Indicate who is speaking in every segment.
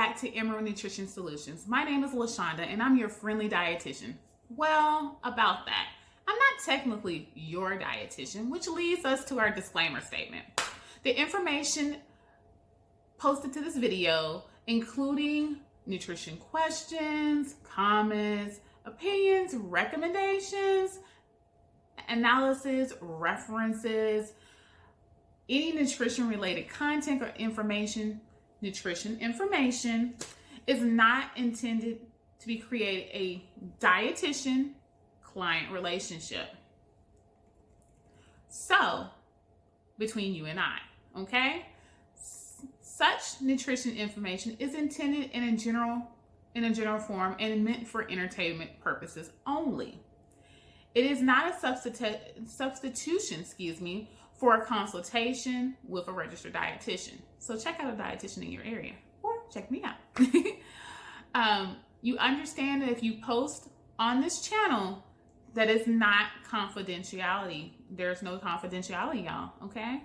Speaker 1: back to Emerald Nutrition Solutions. My name is LaShonda and I'm your friendly dietitian. Well, about that. I'm not technically your dietitian, which leads us to our disclaimer statement. The information posted to this video, including nutrition questions, comments, opinions, recommendations, analysis, references, any nutrition related content or information, nutrition information is not intended to be created a dietitian client relationship. So, between you and I, okay? Such nutrition information is intended in a general form and meant for entertainment purposes only. It is not a substitution, for a consultation with a registered dietitian. So check out a dietitian in your area or check me out. You understand that if you post on this channel, that is not confidentiality. There's no confidentiality, y'all, okay?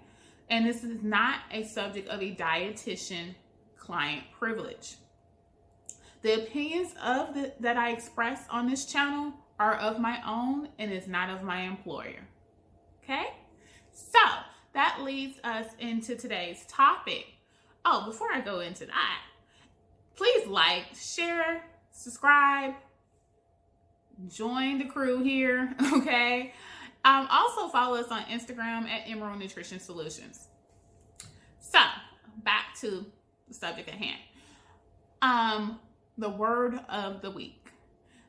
Speaker 1: And this is not a subject of a dietitian client privilege. The opinions that I express on this channel are of my own and is not of my employer, okay? So that leads us into today's topic. Oh, before I go into that, please like, share, subscribe, join the crew here, okay? Also follow us on Instagram at Emerald Nutrition Solutions. So back to the subject at hand. The word of the week.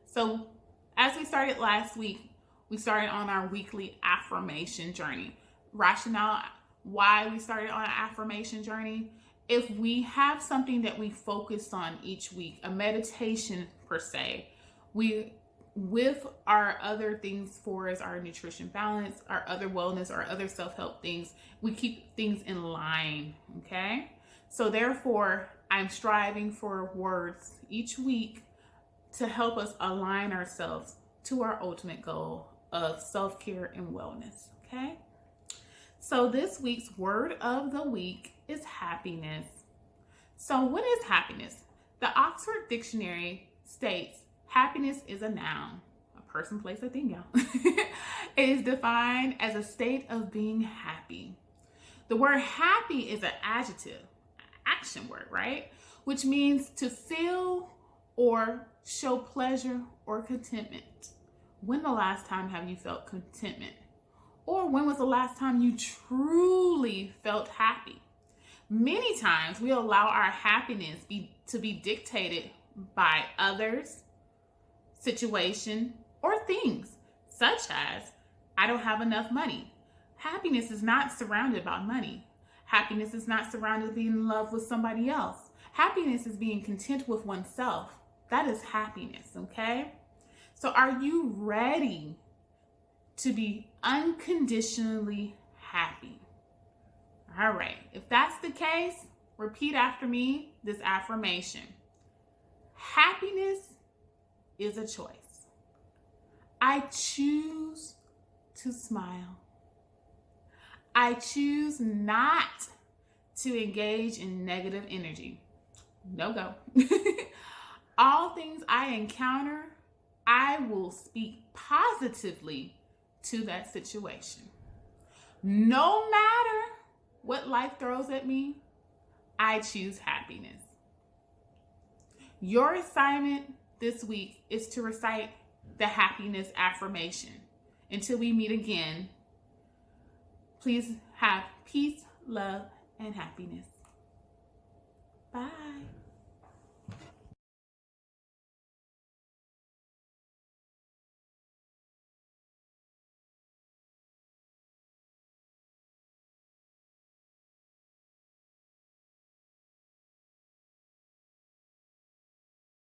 Speaker 1: So as we started last week, we started on our weekly affirmation journey. Rationale why we started on an affirmation journey. If we have something that we focus on each week, a meditation per se, we with our other things for as our nutrition balance, our other wellness, our other self-help things, we keep things in line, okay? So therefore, I'm striving for words each week to help us align ourselves to our ultimate goal of self-care and wellness, okay? So this week's word of the week is happiness. So what is happiness? The Oxford Dictionary states happiness is a noun, a person, place, a thing, y'all. It is defined as a state of being happy. The word happy is an adjective, action word, right? Which means to feel or show pleasure or contentment. When the last time have you felt contentment? Or when was the last time you truly felt happy? Many times we allow our happiness to be dictated by others, situation, or things, such as, I don't have enough money. Happiness is not surrounded by money. Happiness is not surrounded by being in love with somebody else. Happiness is being content with oneself. That is happiness, okay? So are you ready to be unconditionally happy? All right, if that's the case, repeat after me this affirmation. Happiness is a choice. I choose to smile. I choose not to engage in negative energy. No go. All things I encounter, I will speak positively to that situation. No matter what life throws at me, I choose happiness. Your assignment this week is to recite the happiness affirmation. Until we meet again, please have peace, love, and happiness. Bye.